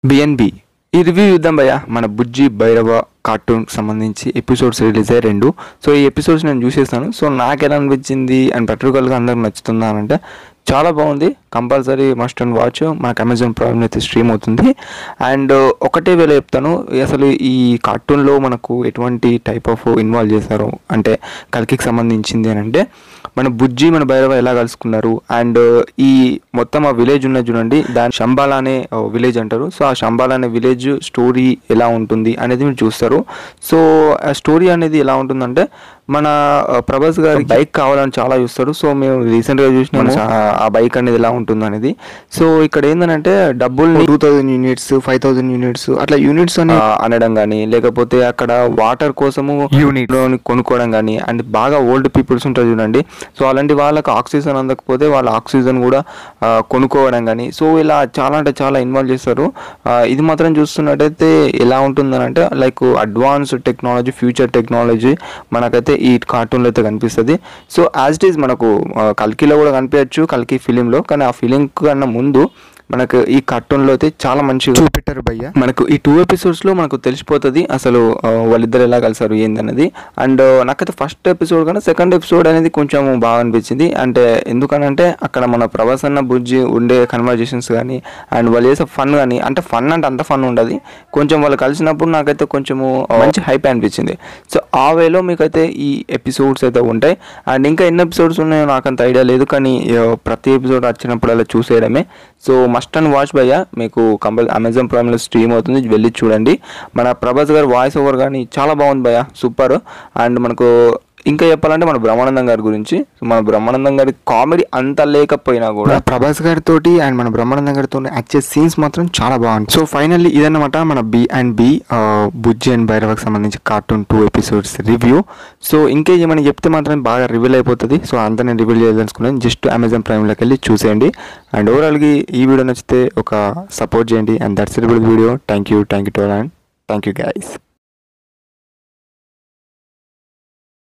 BNB ఈ review చూద్దాం భయ్య. మన బుజ్జి భైరవ కార్టూన్ సంబంధించి ఎపిసోడ్స్ రిలీజ్ అయ్యాయి 2. సో ఈ ఎపిసోడ్స్ నేను చూసేస్తాను. సో నాకు ఎలా అనిపించింది అండ్ పర్టికులర్గా అందరికి నచ్చుతుందా అని అంటే చాలా బాగుంది. Compulsory must and watch. మనకు అమెజాన్ ప్రైమ్ అయితే స్ట్రీమ్ అవుతుంది. అండ్ ఒకటే వేళ చెప్తాను, అసలు ఈ కార్టూన్లో మనకు ఎటువంటి టైప్ ఆఫ్ ఇన్వాల్వ్ చేశారు అంటే కల్కికి సంబంధించింది అని అంటే మన బుజ్జి మన భైరవ ఎలా కలుసుకున్నారు అండ్ ఈ మొత్తం ఆ విలేజ్ ఉన్న చూడండి, దాని శంబాల అనే విలేజ్ అంటారు. సో ఆ శంబాల అనే విలేజ్ స్టోరీ ఎలా ఉంటుంది అనేది మీరు చూస్తారు. సో ఆ స్టోరీ అనేది ఎలా ఉంటుందంటే మన ప్రభాస్ గారి బైక్ కావాలని చాలా చూస్తారు. సో మేము రీసెంట్గా చూసినాము ఆ బైక్ అనేది ఎలా ఉంటుంది అనేది. సో ఇక్కడ ఏంటంటే డబ్బుల్ని 2000 యూనిట్స్ 5000 యూనిట్స్ అట్లా యూనిట్స్ అని అనడం కానీ, లేకపోతే అక్కడ వాటర్ కోసము యూనిట్ కొనుక్కోవడం కానీ, అండ్ బాగా ఓల్డ్ పీపుల్స్ ఉంటారు చూడండి. సో అలాంటి వాళ్ళకి ఆక్సిజన్ అందకపోతే వాళ్ళ ఆక్సిజన్ కూడా కొనుక్కోవడం కానీ, సో ఇలా చాలా అంటే చాలా ఇన్వాల్వ్ చేస్తారు. ఇది మాత్రం చూస్తున్నట్టయితే ఎలా ఉంటుందని అంటే like advance technology, future technology మనకైతే ఈ కార్టూన్లో అయితే కనిపిస్తుంది. సో యాజ్ ఇట్ ఈజ్ మనకు కల్కిలో కూడా కనిపించచ్చు, కల్కి ఫిలింలో, కానీ ఆ ఫిలిం కన్నా ముందు మనకు ఈ కార్టూన్లో అయితే చాలా మంచిగా చూపెట్టారు భయ్య. మనకు ఈ 2 ఎపిసోడ్స్లో మనకు తెలిసిపోతుంది అసలు వాళ్ళిద్దరు ఎలా కలిసారు ఏందన్నది. అండ్ నాకైతే ఫస్ట్ ఎపిసోడ్ కన్నా సెకండ్ ఎపిసోడ్ అనేది కొంచెం బాగా అనిపించింది. అంటే ఎందుకనంటే అక్కడ మన ప్రభాస్ అన్న బుజ్జి ఉండే కన్వర్జేషన్స్ కానీ అండ్ వాళ్ళు చేసే ఫన్ కానీ, అంటే ఫన్ అంటే అంత ఫన్ ఉండదు, కొంచెం వాళ్ళు కలిసినప్పుడు నాకైతే కొంచెము మంచి హైప్ అనిపించింది. సో ఆ వేలో మీకైతే ఈ ఎపిసోడ్స్ అయితే ఉంటాయి. అండ్ ఇంకా ఎన్ని ఎపిసోడ్స్ ఉన్నాయో నాకంత ఐడియా లేదు, కానీ ప్రతి ఎపిసోడ్ వచ్చినప్పుడు అలా చూసేయడమే. సో మస్ట్ అండ్ వాచ్ భయ్య. మీకు అమెజాన్ ప్రైమ్లో స్ట్రీమ్ అవుతుంది, వెళ్ళి చూడండి. మన ప్రభాస్ గారి వాయిస్ ఓవర్ కానీ చాలా బాగుంది భయ్య, సూపర్. అండ్ మనకు ఇంకా చెప్పాలంటే మన బ్రహ్మానందం గారి గురించి, మన బ్రహ్మానందం గారి కామెడీ అంత లేకపోయినా కూడా ప్రభాస్ గారితో అండ్ మన బ్రహ్మానందం గారితో వచ్చే సీన్స్ మాత్రం చాలా బాగుంది. సో ఫైనల్లీ ఇదన్నమాట మన B&B బుజ్జి అండ్ భైరవకి సంబంధించి కార్టూన్ 2 ఎపిసోడ్స్ రివ్యూ. సో ఇంకేమైనా చెప్తే మాత్రం బాగా రివీల్ అయిపోతుంది. సో అంతా నేను రివీల్ చేయాలనుకున్నాను. జస్ట్ అమెజాన్ ప్రైమ్లోకి వెళ్ళి చూసేయండి. అండ్ ఓవరాల్గా ఈ వీడియో నచ్చితే ఒక సపోర్ట్ చేయండి. And that's reveal video. Thank you to all and thank you guys.